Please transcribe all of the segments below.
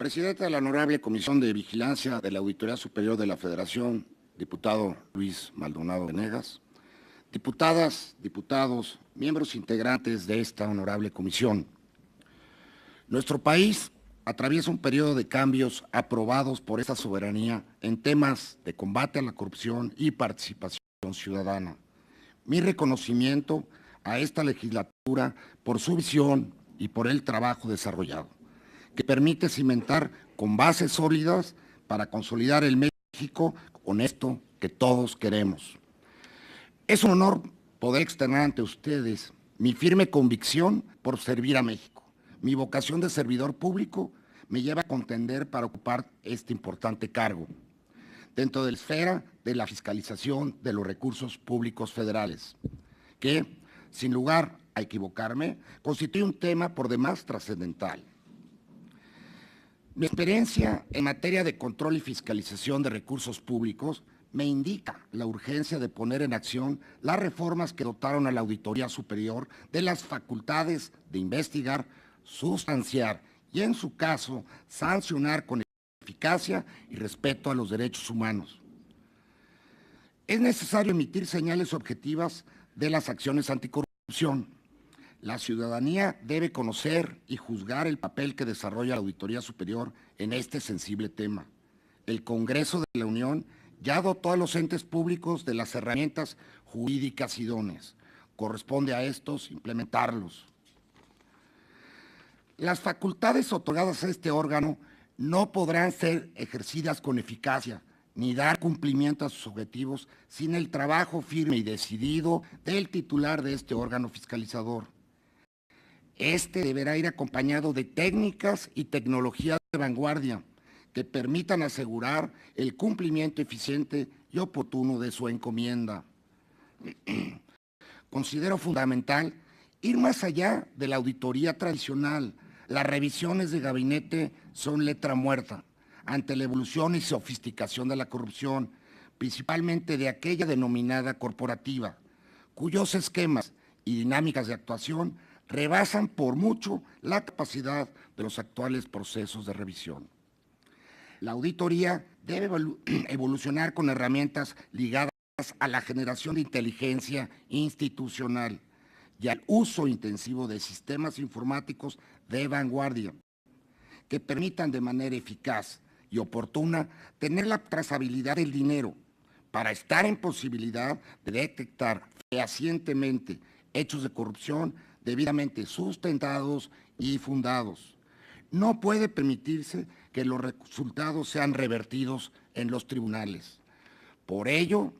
Presidente de la Honorable Comisión de Vigilancia de la Auditoría Superior de la Federación, diputado Luis Maldonado Venegas, diputadas, diputados, miembros integrantes de esta honorable comisión. Nuestro país atraviesa un periodo de cambios aprobados por esta soberanía en temas de combate a la corrupción y participación ciudadana. Mi reconocimiento a esta legislatura por su visión y por el trabajo desarrollado, que permite cimentar con bases sólidas para consolidar el México honesto que todos queremos. Es un honor poder externar ante ustedes mi firme convicción por servir a México. Mi vocación de servidor público me lleva a contender para ocupar este importante cargo dentro de la esfera de la fiscalización de los recursos públicos federales, que, sin lugar a equivocarme, constituye un tema por demás trascendental. Mi experiencia en materia de control y fiscalización de recursos públicos me indica la urgencia de poner en acción las reformas que dotaron a la Auditoría Superior de las facultades de investigar, sustanciar y, en su caso, sancionar con eficacia y respeto a los derechos humanos. Es necesario emitir señales objetivas de las acciones anticorrupción. La ciudadanía debe conocer y juzgar el papel que desarrolla la Auditoría Superior en este sensible tema. El Congreso de la Unión ya dotó a los entes públicos de las herramientas jurídicas idóneas. Corresponde a estos implementarlos. Las facultades otorgadas a este órgano no podrán ser ejercidas con eficacia ni dar cumplimiento a sus objetivos sin el trabajo firme y decidido del titular de este órgano fiscalizador. Este deberá ir acompañado de técnicas y tecnologías de vanguardia que permitan asegurar el cumplimiento eficiente y oportuno de su encomienda. Considero fundamental ir más allá de la auditoría tradicional. Las revisiones de gabinete son letra muerta ante la evolución y sofisticación de la corrupción, principalmente de aquella denominada corporativa, cuyos esquemas y dinámicas de actuación rebasan por mucho la capacidad de los actuales procesos de revisión. La auditoría debe evolucionar con herramientas ligadas a la generación de inteligencia institucional y al uso intensivo de sistemas informáticos de vanguardia que permitan de manera eficaz y oportuna tener la trazabilidad del dinero para estar en posibilidad de detectar fehacientemente hechos de corrupción debidamente sustentados y fundados. No puede permitirse que los resultados sean revertidos en los tribunales. Por ello,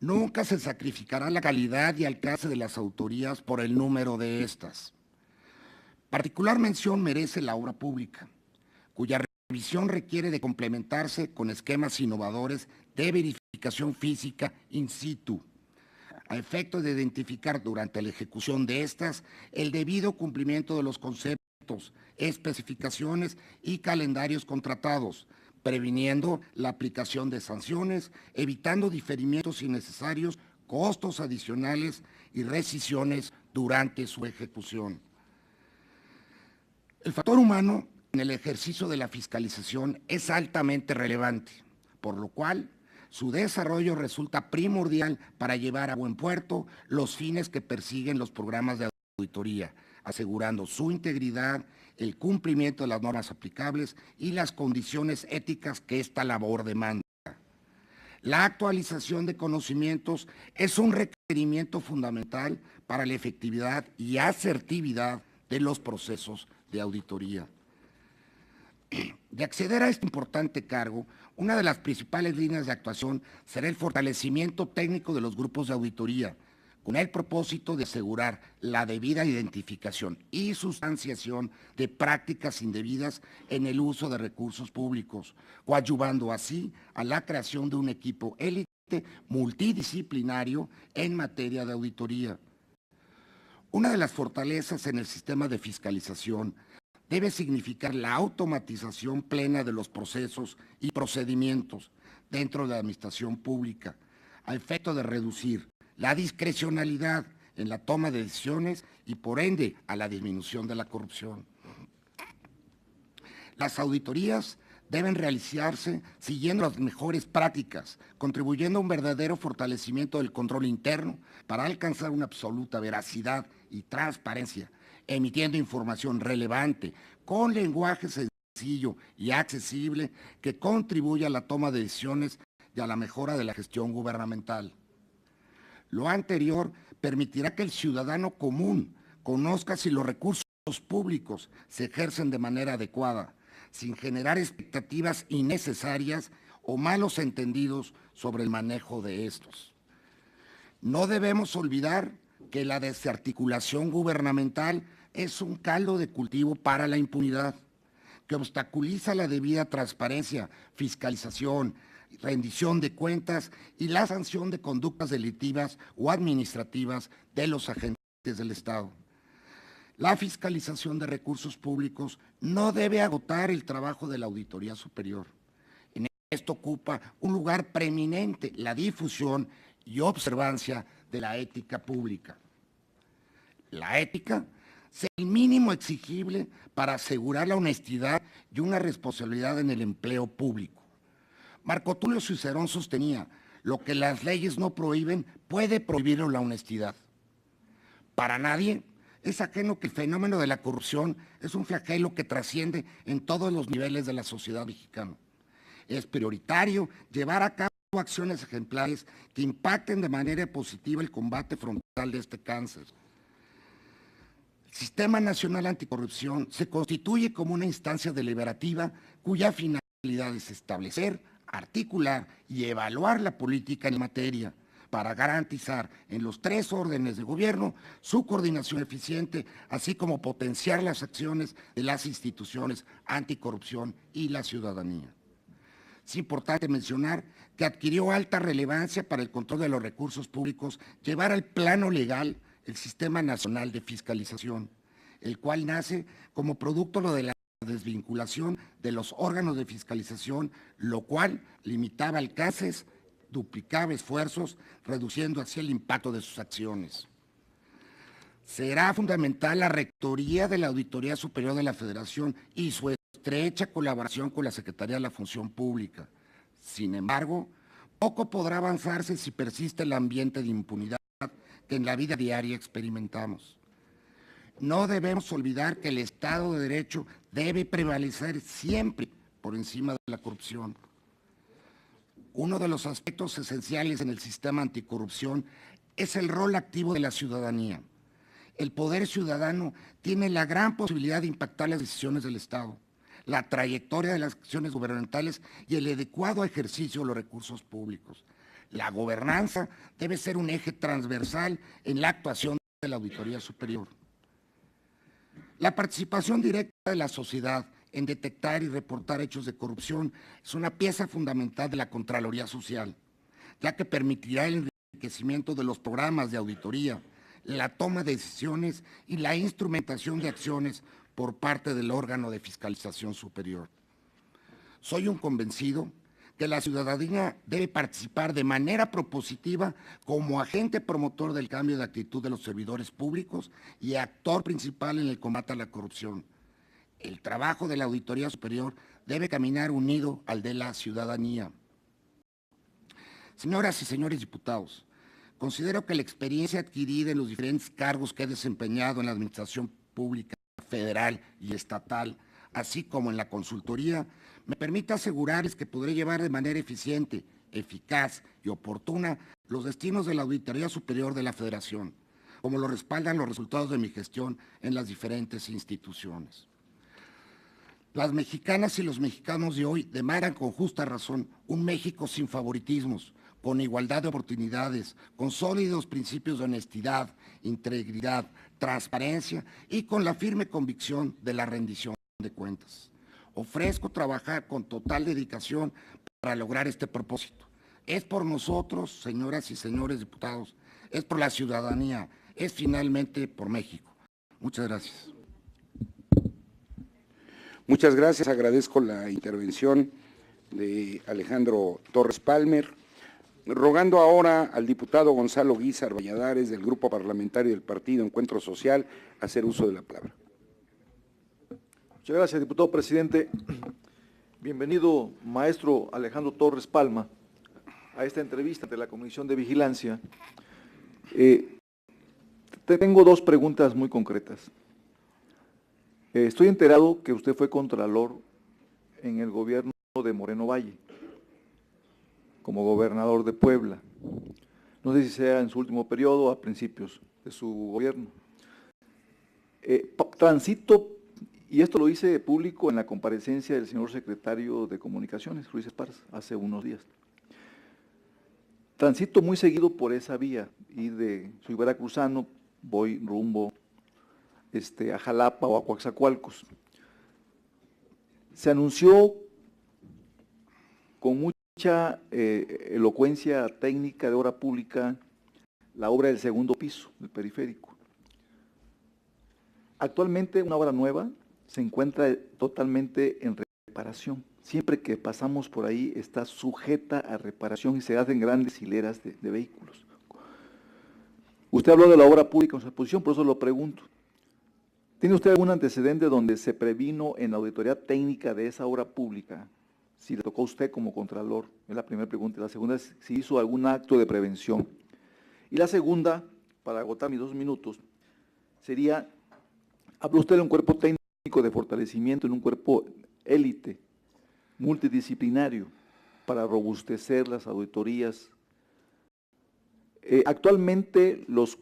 nunca se sacrificará la calidad y alcance de las auditorías por el número de estas. Particular mención merece la obra pública, cuya revisión requiere de complementarse con esquemas innovadores de verificación física in situ, a efecto de identificar durante la ejecución de estas el debido cumplimiento de los conceptos, especificaciones y calendarios contratados, previniendo la aplicación de sanciones, evitando diferimientos innecesarios, costos adicionales y rescisiones durante su ejecución. El factor humano en el ejercicio de la fiscalización es altamente relevante, por lo cual su desarrollo resulta primordial para llevar a buen puerto los fines que persiguen los programas de auditoría, asegurando su integridad, el cumplimiento de las normas aplicables y las condiciones éticas que esta labor demanda. La actualización de conocimientos es un requerimiento fundamental para la efectividad y asertividad de los procesos de auditoría. De acceder a este importante cargo, una de las principales líneas de actuación será el fortalecimiento técnico de los grupos de auditoría, con el propósito de asegurar la debida identificación y sustanciación de prácticas indebidas en el uso de recursos públicos, coadyuvando así a la creación de un equipo élite multidisciplinario en materia de auditoría. Una de las fortalezas en el sistema de fiscalización debe significar la automatización plena de los procesos y procedimientos dentro de la administración pública, a efecto de reducir la discrecionalidad en la toma de decisiones y, por ende, a la disminución de la corrupción. Las auditorías deben realizarse siguiendo las mejores prácticas, contribuyendo a un verdadero fortalecimiento del control interno para alcanzar una absoluta veracidad y transparencia, emitiendo información relevante, con lenguaje sencillo y accesible que contribuya a la toma de decisiones y a la mejora de la gestión gubernamental. Lo anterior permitirá que el ciudadano común conozca si los recursos públicos se ejercen de manera adecuada, sin generar expectativas innecesarias o malos entendidos sobre el manejo de estos. No debemos olvidar que la desarticulación gubernamental es un caldo de cultivo para la impunidad, que obstaculiza la debida transparencia, fiscalización, rendición de cuentas y la sanción de conductas delictivas o administrativas de los agentes del Estado. La fiscalización de recursos públicos no debe agotar el trabajo de la Auditoría Superior. En esto ocupa un lugar preeminente la difusión y observancia de la ética pública. La ética es el mínimo exigible para asegurar la honestidad y una responsabilidad en el empleo público. Marco Tulio Cicerón sostenía: lo que las leyes no prohíben, puede prohibirlo la honestidad. Para nadie es ajeno que el fenómeno de la corrupción es un flagelo que trasciende en todos los niveles de la sociedad mexicana. Es prioritario llevar a cabo acciones ejemplares que impacten de manera positiva el combate frontal de este cáncer. El Sistema Nacional Anticorrupción se constituye como una instancia deliberativa cuya finalidad es establecer, articular y evaluar la política en materia para garantizar en los tres órdenes de gobierno su coordinación eficiente, así como potenciar las acciones de las instituciones anticorrupción y la ciudadanía. Es importante mencionar que adquirió alta relevancia para el control de los recursos públicos llevar al plano legal el Sistema Nacional de Fiscalización, el cual nace como producto de la desvinculación de los órganos de fiscalización, lo cual limitaba alcances, duplicaba esfuerzos, reduciendo así el impacto de sus acciones. Será fundamental la rectoría de la Auditoría Superior de la Federación y su estrecha colaboración con la Secretaría de la Función Pública. Sin embargo, poco podrá avanzarse si persiste el ambiente de impunidad que en la vida diaria experimentamos. No debemos olvidar que el Estado de Derecho debe prevalecer siempre por encima de la corrupción. Uno de los aspectos esenciales en el sistema anticorrupción es el rol activo de la ciudadanía. El poder ciudadano tiene la gran posibilidad de impactar las decisiones del Estado, la trayectoria de las acciones gubernamentales y el adecuado ejercicio de los recursos públicos. La gobernanza debe ser un eje transversal en la actuación de la Auditoría Superior. La participación directa de la sociedad en detectar y reportar hechos de corrupción es una pieza fundamental de la Contraloría Social, ya que permitirá el enriquecimiento de los programas de auditoría, la toma de decisiones y la instrumentación de acciones por parte del órgano de fiscalización superior. Soy un convencido que la ciudadanía debe participar de manera propositiva como agente promotor del cambio de actitud de los servidores públicos y actor principal en el combate a la corrupción. El trabajo de la Auditoría Superior debe caminar unido al de la ciudadanía. Señoras y señores diputados, considero que la experiencia adquirida en los diferentes cargos que he desempeñado en la administración pública federal y estatal, así como en la consultoría, me permite asegurarles que podré llevar de manera eficiente, eficaz y oportuna los destinos de la Auditoría Superior de la Federación, como lo respaldan los resultados de mi gestión en las diferentes instituciones. Las mexicanas y los mexicanos de hoy demandan con justa razón un México sin favoritismos, con igualdad de oportunidades, con sólidos principios de honestidad, integridad, transparencia y con la firme convicción de la rendición de cuentas. Ofrezco trabajar con total dedicación para lograr este propósito. Es por nosotros, señoras y señores diputados, es por la ciudadanía, es finalmente por México. Muchas gracias. Muchas gracias, agradezco la intervención de Alejandro Torres Palmer. Rogando ahora al diputado Gonzalo Guízar Valladares, del Grupo Parlamentario del Partido Encuentro Social, hacer uso de la palabra. Muchas gracias, diputado presidente. Bienvenido, maestro Alejandro Torres Palma, a esta entrevista de la Comisión de Vigilancia. Tengo dos preguntas muy concretas. Estoy enterado que usted fue contralor en el gobierno de Moreno Valle, como gobernador de Puebla. No sé si sea en su último periodo o a principios de su gobierno. Transito, y esto lo hice público en la comparecencia del señor secretario de Comunicaciones, Ruiz Esparza, hace unos días. Transito muy seguido por esa vía, y soy veracruzano, voy rumbo a Jalapa o a Coatzacoalcos. Se anunció con mucha elocuencia técnica de obra pública la obra del segundo piso del periférico. Actualmente una obra nueva se encuentra totalmente en reparación. Siempre que pasamos por ahí está sujeta a reparación y se hacen grandes hileras de vehículos. Usted habló de la obra pública en su exposición, por eso lo pregunto. ¿Tiene usted algún antecedente donde se previno en la auditoría técnica de esa obra pública? Si le tocó a usted como contralor, es la primera pregunta. La segunda es si hizo algún acto de prevención. Y la segunda, para agotar mis 2 minutos, sería, habló usted de un cuerpo técnico de fortalecimiento, en un cuerpo élite, multidisciplinario, para robustecer las auditorías. Actualmente los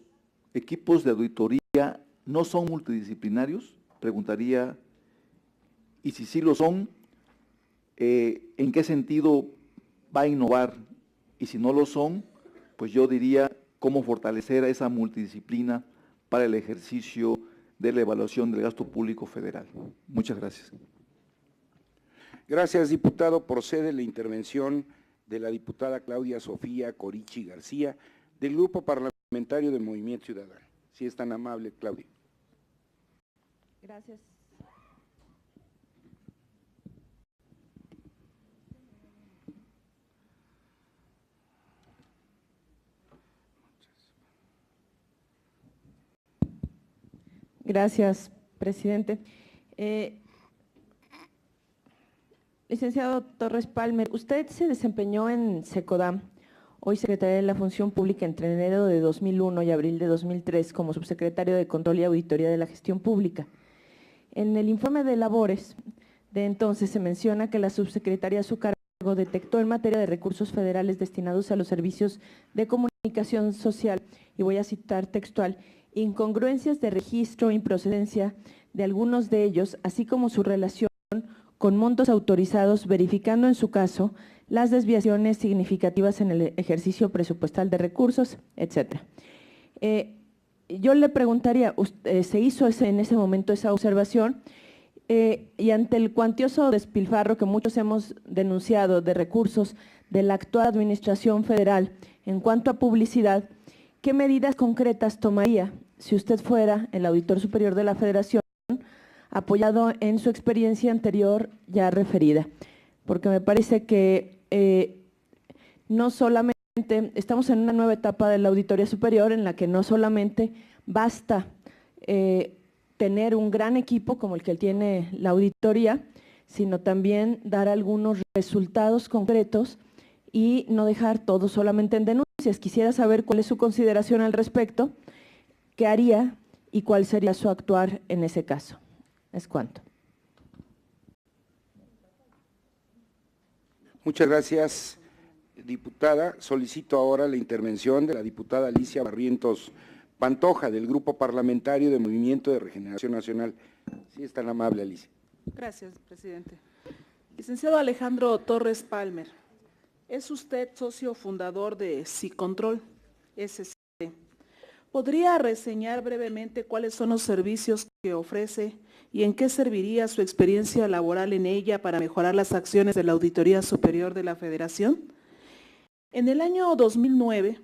equipos de auditoría no son multidisciplinarios, preguntaría, y si sí lo son, ¿en qué sentido va a innovar? Y si no lo son, pues yo diría cómo fortalecer esa multidisciplina para el ejercicio de la evaluación del gasto público federal. Muchas gracias. Gracias, diputado. Procede la intervención de la diputada Claudia Sofía Corichi García, del Grupo Parlamentario de Movimiento Ciudadano. Si es tan amable, Claudia. Gracias. Gracias, presidente. Licenciado Torres Palmer, usted se desempeñó en SECODAM, hoy secretaria de la Función Pública, entre enero de 2001 y abril de 2003 como subsecretario de Control y Auditoría de la Gestión Pública. En el informe de labores de entonces se menciona que la subsecretaria a su cargo detectó en materia de recursos federales destinados a los servicios de comunicación social, y voy a citar textual, incongruencias de registro e improcedencia de algunos de ellos, así como su relación con montos autorizados, verificando en su caso las desviaciones significativas en el ejercicio presupuestal de recursos, etcétera. Yo le preguntaría, ¿se hizo en ese momento esa observación? Y ante el cuantioso despilfarro que muchos hemos denunciado de recursos de la actual Administración Federal en cuanto a publicidad, ¿qué medidas concretas tomaría si usted fuera el Auditor Superior de la Federación, apoyado en su experiencia anterior ya referida? Porque me parece que no solamente estamos en una nueva etapa de la Auditoría Superior en la que no solamente basta tener un gran equipo como el que tiene la auditoría, sino también dar algunos resultados concretos y no dejar todo solamente en denuncias. Quisiera saber cuál es su consideración al respecto, qué haría y cuál sería su actuar en ese caso. Es cuanto. Muchas gracias, diputada. Solicito ahora la intervención de la diputada Alicia Barrientos Pantoja, del Grupo Parlamentario de Movimiento de Regeneración Nacional. Si es tan amable, Alicia. Gracias, presidente. Licenciado Alejandro Torres Palmer, es usted socio fundador de Sicontrol SC. ¿Podría reseñar brevemente cuáles son los servicios que ofrece y en qué serviría su experiencia laboral en ella para mejorar las acciones de la Auditoría Superior de la Federación? En el año 2009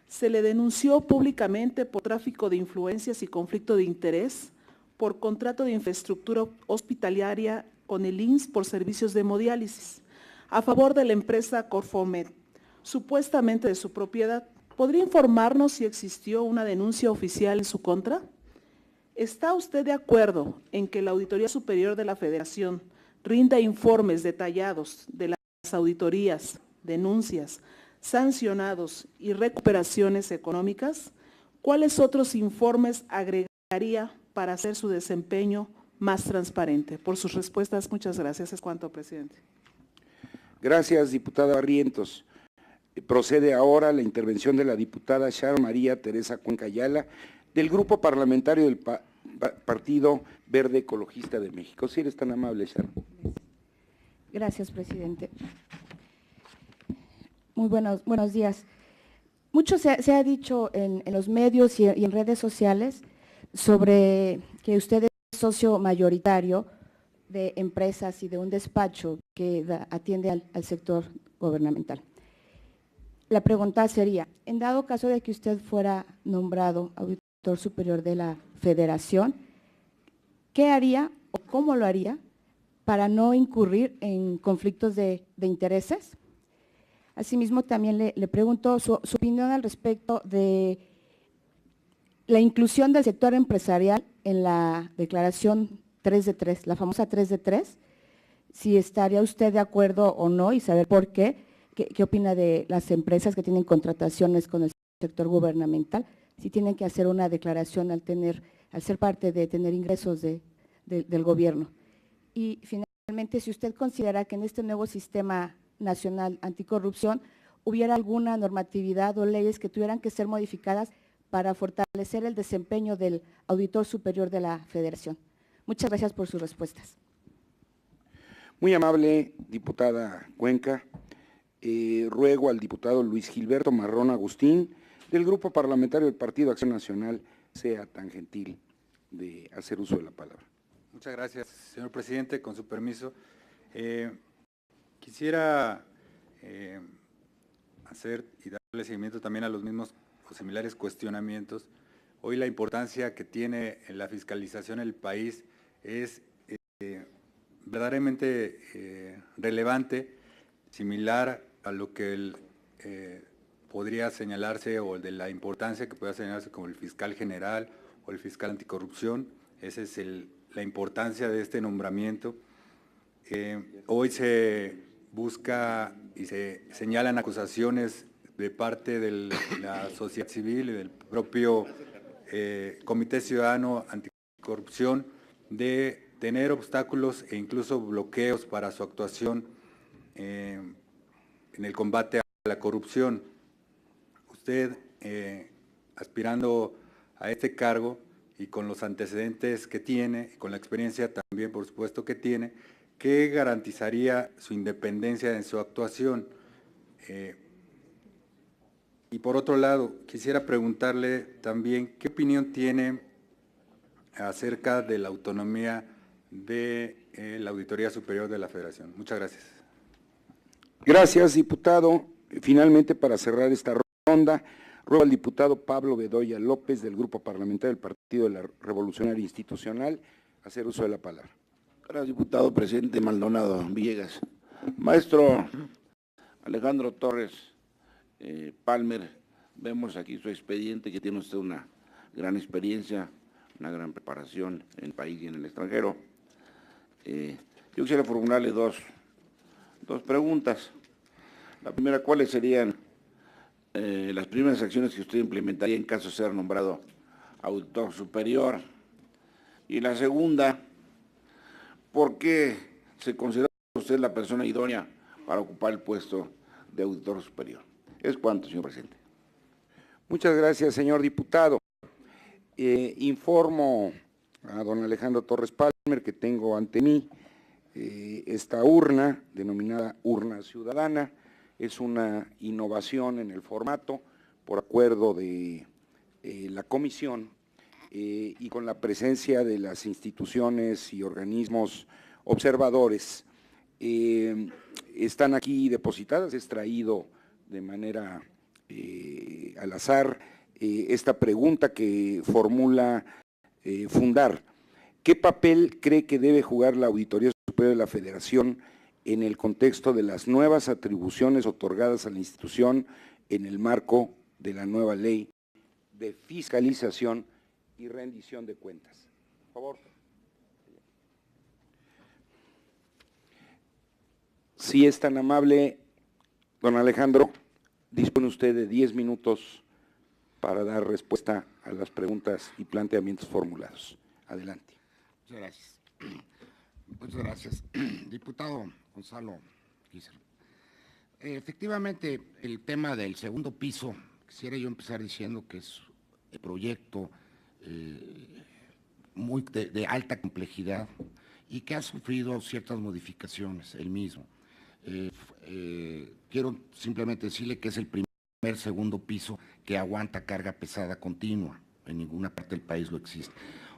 se le denunció públicamente por tráfico de influencias y conflicto de interés por contrato de infraestructura hospitalaria con el IMSS por servicios de hemodiálisis a favor de la empresa Corfomed, supuestamente de su propiedad. ¿Podría informarnos si existió una denuncia oficial en su contra? ¿Está usted de acuerdo en que la Auditoría Superior de la Federación rinda informes detallados de las auditorías, denuncias, sancionados y recuperaciones económicas? ¿Cuáles otros informes agregaría para hacer su desempeño más transparente? Por sus respuestas, muchas gracias. Es cuanto, presidente. Gracias, diputada Barrientos. Procede ahora la intervención de la diputada Sharon María Teresa Cuenca Ayala, del Grupo Parlamentario del Partido Verde Ecologista de México. Si eres tan amable, Sharon. Gracias, presidente. Muy buenos días. Mucho se ha dicho en los medios y en redes sociales sobre que usted es socio mayoritario de empresas y de un despacho que atiende al sector gubernamental. La pregunta sería, en dado caso de que usted fuera nombrado auditor superior de la Federación, ¿qué haría o cómo lo haría para no incurrir en conflictos de intereses? Asimismo, también le pregunto su opinión al respecto de la inclusión del sector empresarial en la declaración 3 de 3, la famosa 3 de 3, si estaría usted de acuerdo o no y saber por qué. ¿Qué opina de las empresas que tienen contrataciones con el sector gubernamental? Si tienen que hacer una declaración al ser parte de tener ingresos del gobierno. Y finalmente, si usted considera que en este nuevo sistema nacional anticorrupción hubiera alguna normatividad o leyes que tuvieran que ser modificadas para fortalecer el desempeño del auditor superior de la Federación. Muchas gracias por sus respuestas. Muy amable, diputada Cuenca. Ruego al diputado Luis Gilberto Marrón Agustín, del Grupo Parlamentario del Partido Acción Nacional, sea tan gentil de hacer uso de la palabra. Muchas gracias, señor presidente. Con su permiso, quisiera hacer y darle seguimiento también a los mismos o similares cuestionamientos. Hoy la importancia que tiene en la fiscalización en el país es verdaderamente relevante, similar a lo que podría señalarse o de la importancia que pueda señalarse como el fiscal general o el fiscal anticorrupción. Esa es la importancia de este nombramiento. Hoy se busca y se señalan acusaciones de parte de la sociedad civil y del propio Comité Ciudadano Anticorrupción de tener obstáculos e incluso bloqueos para su actuación en el combate a la corrupción. Usted, aspirando a este cargo y con los antecedentes que tiene, y con la experiencia también, por supuesto, que tiene, ¿qué garantizaría su independencia en su actuación? Y por otro lado, quisiera preguntarle también qué opinión tiene acerca de la autonomía de la Auditoría Superior de la Federación. Muchas gracias. Gracias, diputado. Finalmente, para cerrar esta ronda, ruego al diputado Pablo Bedoya López, del Grupo Parlamentario del Partido de la Revolucionaria Institucional, hacer uso de la palabra. Gracias, diputado presidente Maldonado Villegas. Maestro Alejandro Torres Palmer, vemos aquí su expediente, que tiene usted una gran experiencia, una gran preparación en el país y en el extranjero. Yo quisiera formularle dos preguntas. La primera, ¿cuáles serían las primeras acciones que usted implementaría en caso de ser nombrado auditor superior? Y la segunda, ¿por qué se considera usted la persona idónea para ocupar el puesto de auditor superior? Es cuanto, señor presidente. Muchas gracias, señor diputado. Informo a don Alejandro Torres Palmer que tengo ante mí esta urna, denominada urna ciudadana. Es una innovación en el formato, por acuerdo de la comisión y con la presencia de las instituciones y organismos observadores. Están aquí depositadas, es traído de manera al azar esta pregunta que formula Fundar. ¿Qué papel cree que debe jugar la Auditoría Superior de la Federación en el contexto de las nuevas atribuciones otorgadas a la institución en el marco de la nueva ley de fiscalización y rendición de cuentas? favor. Si es tan amable, don Alejandro, dispone usted de 10 minutos para dar respuesta a las preguntas y planteamientos formulados. Adelante. Muchas gracias. Muchas gracias. Diputado Gonzalo Guizar. Efectivamente, el tema del segundo piso, quisiera yo empezar diciendo que es el proyecto muy de alta complejidad y que ha sufrido ciertas modificaciones el mismo. Quiero simplemente decirle que es el segundo piso que aguanta carga pesada continua. En ninguna parte del país lo existe.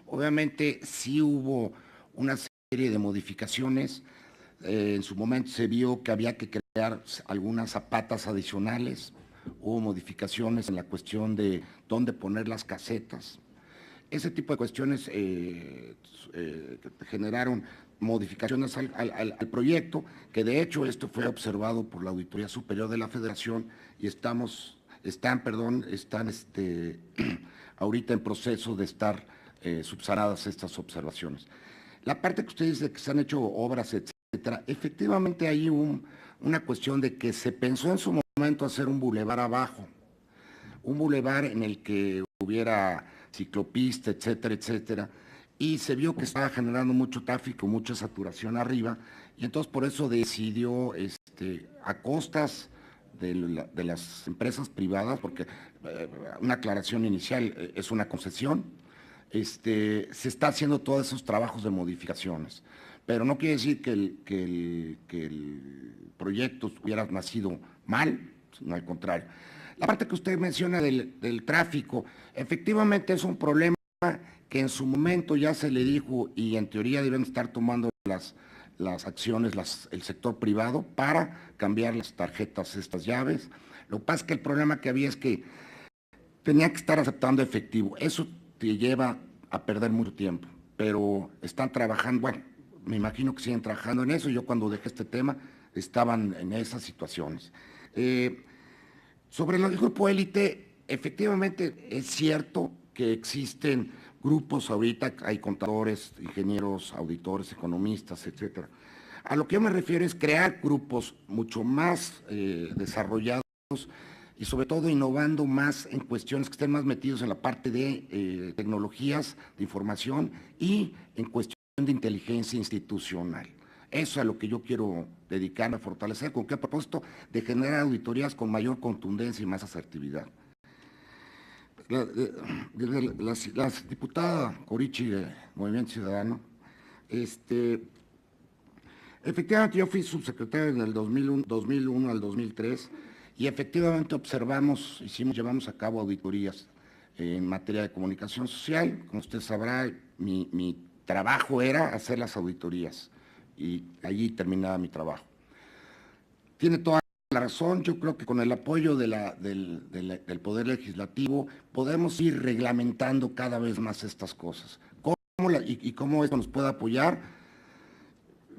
Obviamente sí hubo una serie de modificaciones. En su momento se vio que había que crear algunas zapatas adicionales. Hubo modificaciones en la cuestión de dónde poner las casetas. Ese tipo de cuestiones generaron modificaciones al proyecto, que de hecho esto fue observado por la Auditoría Superior de la Federación y están ahorita en proceso de estar subsanadas estas observaciones. La parte que usted dice que se han hecho obras, etcétera, efectivamente hay una cuestión de que se pensó en su momento hacer un bulevar abajo, un bulevar en el que hubiera ciclopista, etcétera, etcétera, y se vio que estaba generando mucho tráfico, mucha saturación arriba, y entonces por eso decidió, a costas de las empresas privadas, porque una aclaración inicial es una concesión, se está haciendo todos esos trabajos de modificaciones, pero no quiere decir que el proyecto hubiera nacido mal, sino al contrario. La parte que usted menciona del tráfico, efectivamente es un problema que en su momento ya se le dijo y en teoría deben estar tomando las acciones, el sector privado para cambiar las tarjetas, estas llaves. Lo que pasa es que el problema que había es que tenía que estar aceptando efectivo. Eso te lleva a perder mucho tiempo, pero están trabajando, bueno, me imagino que siguen trabajando en eso. Yo cuando dejé este tema estaban en esas situaciones. Sobre el grupo élite, efectivamente es cierto que existen grupos ahorita, hay contadores, ingenieros, auditores, economistas, etcétera. A lo que yo me refiero es crear grupos mucho más desarrollados y sobre todo innovando más en cuestiones que estén más metidos en la parte de tecnologías, de información y en cuestión de inteligencia institucional. Eso es a lo que yo quiero dedicarme a fortalecer, con qué propósito de generar auditorías con mayor contundencia y más asertividad. La diputada Corichi de Movimiento Ciudadano, efectivamente yo fui subsecretario en el 2001 al 2003 y efectivamente llevamos a cabo auditorías en materia de comunicación social. Como usted sabrá, mi trabajo era hacer las auditorías y allí terminaba mi trabajo. Tiene toda la razón. Yo creo que con el apoyo del Poder Legislativo podemos ir reglamentando cada vez más estas cosas. ¿Cómo esto nos puede apoyar?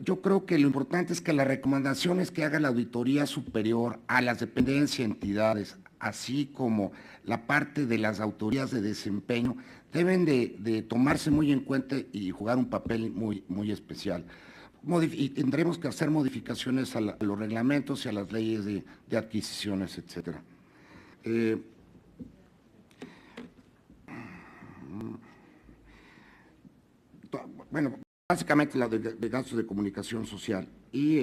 Yo creo que lo importante es que las recomendaciones que haga la Auditoría Superior a las dependencias y entidades, así como la parte de las autoridades de desempeño, deben de tomarse muy en cuenta y jugar un papel muy, muy especial. Y tendremos que hacer modificaciones a los reglamentos y a las leyes de adquisiciones, etcétera. Bueno, básicamente la de gastos de comunicación social y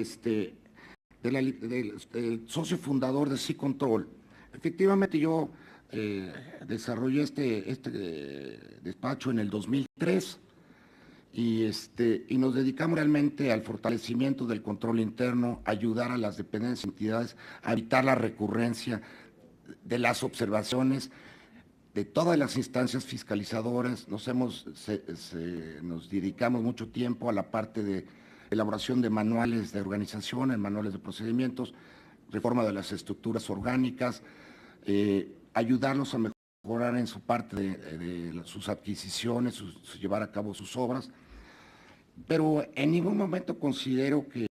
del socio fundador de SIControl. Efectivamente yo desarrollé este despacho en el 2003 y nos dedicamos realmente al fortalecimiento del control interno, ayudar a las dependencias y entidades a evitar la recurrencia de las observaciones de todas las instancias fiscalizadoras. Nos dedicamos mucho tiempo a la parte de elaboración de manuales de organización, manuales de procedimientos, reforma de las estructuras orgánicas, ayudarlos a mejorar en su parte de sus adquisiciones, llevar a cabo sus obras, pero en ningún momento considero que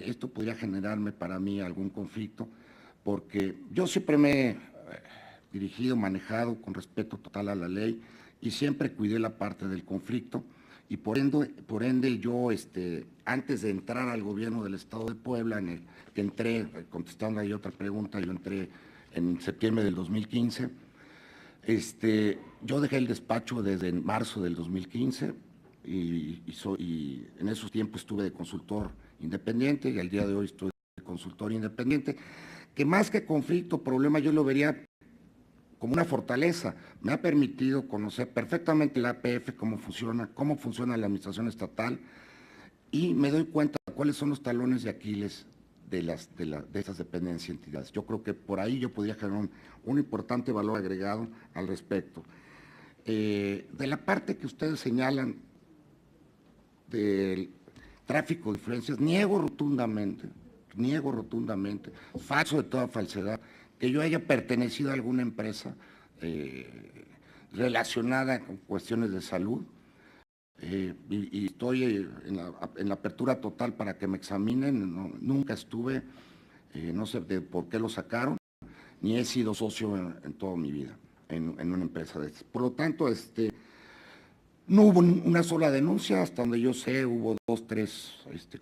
esto podría generarme para mí algún conflicto, porque yo siempre me he dirigido, manejado con respeto total a la ley y siempre cuidé la parte del conflicto. y por ende yo, antes de entrar al gobierno del Estado de Puebla, en el que entré, contestando ahí otra pregunta, yo entré en septiembre del 2015, yo dejé el despacho desde marzo del 2015 y en esos tiempos estuve de consultor independiente y al día de hoy estoy de consultor independiente, que más que conflicto, problema, yo lo vería como una fortaleza. Me ha permitido conocer perfectamente la APF, cómo funciona la administración estatal, y me doy cuenta de cuáles son los talones de Aquiles de estas dependencias y entidades. Yo creo que por ahí yo podría generar un importante valor agregado al respecto. De la parte que ustedes señalan del tráfico de influencias, niego rotundamente, falso de toda falsedad, que yo haya pertenecido a alguna empresa relacionada con cuestiones de salud, y estoy en la apertura total para que me examinen. nunca estuve, no sé por qué lo sacaron, ni he sido socio en toda mi vida en una empresa de estas. Por lo tanto, no hubo una sola denuncia, hasta donde yo sé, hubo 2, 3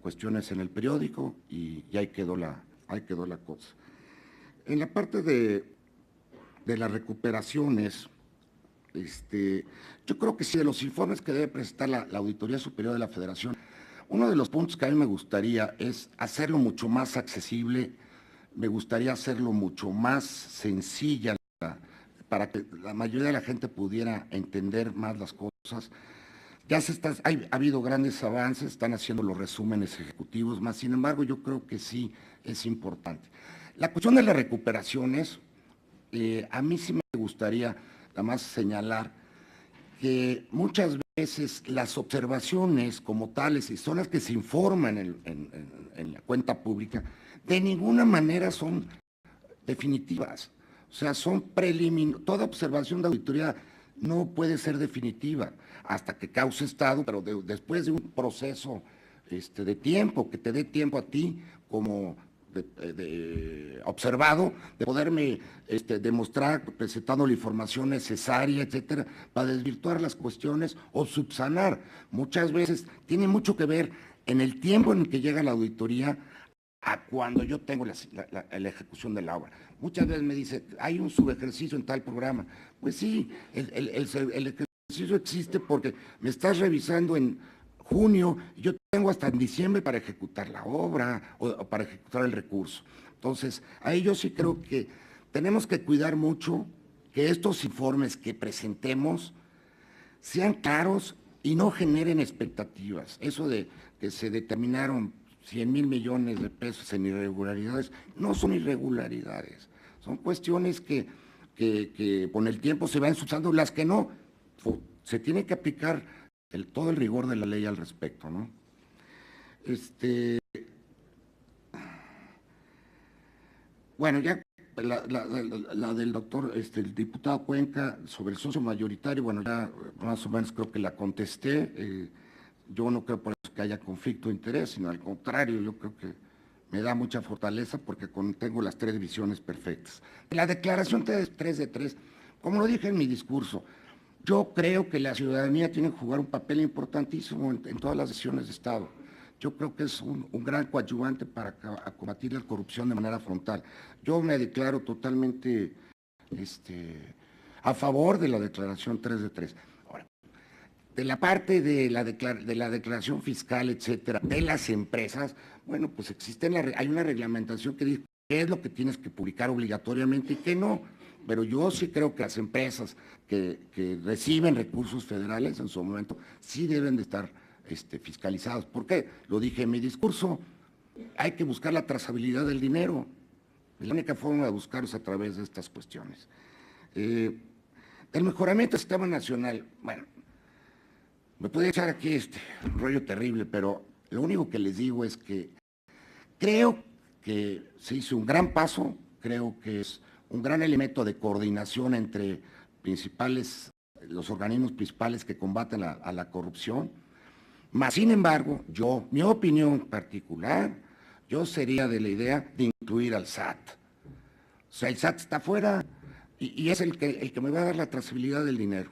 cuestiones en el periódico y ahí quedó la cosa. En la parte de las recuperaciones, yo creo que sí, de los informes que debe presentar la Auditoría Superior de la Federación, uno de los puntos que a mí me gustaría es hacerlo mucho más accesible, me gustaría hacerlo mucho más sencilla para que la mayoría de la gente pudiera entender más las cosas. Ha habido grandes avances, están haciendo los resúmenes ejecutivos más, sin embargo, yo creo que sí es importante. La cuestión de las recuperaciones, a mí sí me gustaría nada más señalar que muchas veces las observaciones como tales, y son las que se informan en la cuenta pública, de ninguna manera son definitivas. O sea, son preliminares. Toda observación de auditoría no puede ser definitiva hasta que cause estado, pero después de un proceso de tiempo, que te dé tiempo a ti como observado, de poderme demostrar, presentando la información necesaria, etcétera, para desvirtuar las cuestiones o subsanar. Muchas veces tiene mucho que ver en el tiempo en el que llega la auditoría a cuando yo tengo la ejecución de la obra. Muchas veces me dice, hay un subejercicio en tal programa. Pues sí, el ejercicio existe porque me estás revisando en junio, y yo tengo hasta en diciembre para ejecutar la obra o para ejecutar el recurso. Entonces, ahí yo sí creo que tenemos que cuidar mucho que estos informes que presentemos sean claros y no generen expectativas. Eso de que se determinaron 100,000 millones de pesos en irregularidades, no son irregularidades, son cuestiones que con el tiempo se van subsanando, las que no, se tiene que aplicar todo el rigor de la ley al respecto, ¿no? Bueno, ya la del doctor, el diputado Cuenca, sobre el socio mayoritario, bueno, ya más o menos creo que la contesté. Yo no creo por eso que haya conflicto de interés, sino al contrario, yo creo que me da mucha fortaleza porque tengo las 3 visiones perfectas. La declaración 3 de 3, como lo dije en mi discurso, yo creo que la ciudadanía tiene que jugar un papel importantísimo en todas las decisiones de Estado. Yo creo que es un gran coadyuvante para combatir la corrupción de manera frontal. Yo me declaro totalmente a favor de la declaración 3 de 3. Ahora, de la parte de la declaración fiscal, etcétera, de las empresas, bueno, pues hay una reglamentación que dice qué es lo que tienes que publicar obligatoriamente y qué no. Pero yo sí creo que las empresas que reciben recursos federales en su momento sí deben de estar fiscalizados. ¿Por qué? Lo dije en mi discurso, hay que buscar la trazabilidad del dinero. La única forma de buscarlo es a través de estas cuestiones. El mejoramiento del sistema nacional, bueno, me puede echar aquí un rollo terrible, pero lo único que les digo es que creo que se hizo un gran paso, creo que es un gran elemento de coordinación entre los organismos principales que combaten a la corrupción. Más sin embargo, mi opinión particular, yo sería de la idea de incluir al SAT. O sea, el SAT está fuera y es el que me va a dar la trazabilidad del dinero.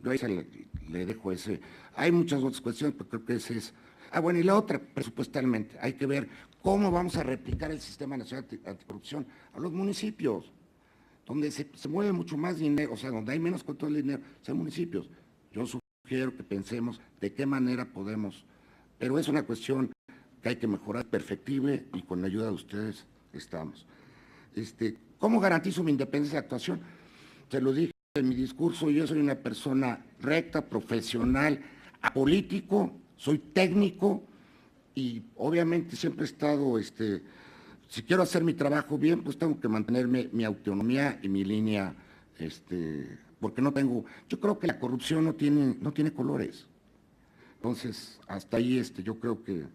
Yo ahí se le dejo ese. Hay muchas otras cuestiones, pero creo que ese es. Ah, bueno, y la otra, presupuestalmente, hay que ver cómo vamos a replicar el Sistema Nacional Anticorrupción a los municipios, donde se mueve mucho más dinero, o sea, donde hay menos control de dinero, son municipios. Yo sugiero que pensemos de qué manera podemos, pero es una cuestión que hay que mejorar, perfectible, y con la ayuda de ustedes estamos. ¿Cómo garantizo mi independencia de actuación? Se lo dije en mi discurso, yo soy una persona recta, profesional, apolítico, soy técnico y obviamente siempre he estado, si quiero hacer mi trabajo bien, pues tengo que mantenerme mi autonomía y mi línea, porque no tengo, yo creo que la corrupción no tiene colores. Entonces, hasta ahí, yo creo que.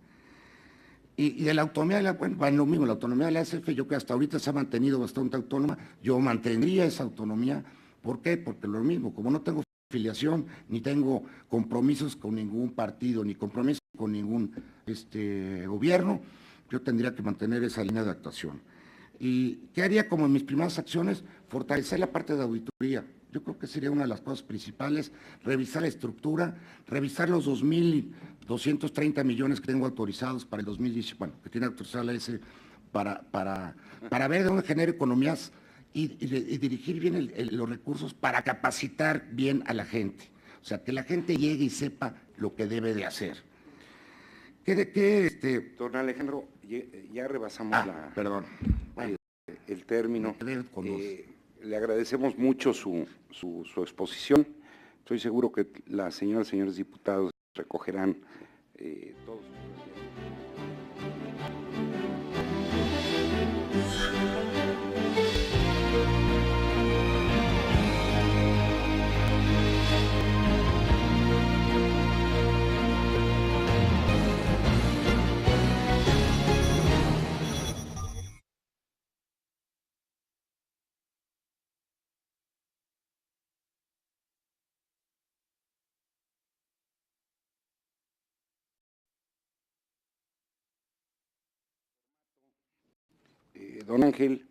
Y de la autonomía, bueno, lo mismo, la autonomía de la ASF, yo creo que hasta ahorita se ha mantenido bastante autónoma, yo mantendría esa autonomía. ¿Por qué? Porque lo mismo, como no tengo afiliación, ni tengo compromisos con ningún partido, ni compromisos con ningún gobierno, yo tendría que mantener esa línea de actuación. ¿Y qué haría como en mis primeras acciones? Fortalecer la parte de auditoría. Yo creo que sería una de las cosas principales, revisar la estructura, revisar los 2.230 millones que tengo autorizados para el 2018, bueno, que tiene autorizada la S, para ver de dónde genera economías y dirigir bien los recursos para capacitar bien a la gente. O sea, que la gente llegue y sepa lo que debe de hacer. Don Alejandro, ya rebasamos Perdón. Bueno, el término. Con dos. Le agradecemos mucho su exposición. Estoy seguro que las señoras y señores diputados recogerán todos. Don Ángel.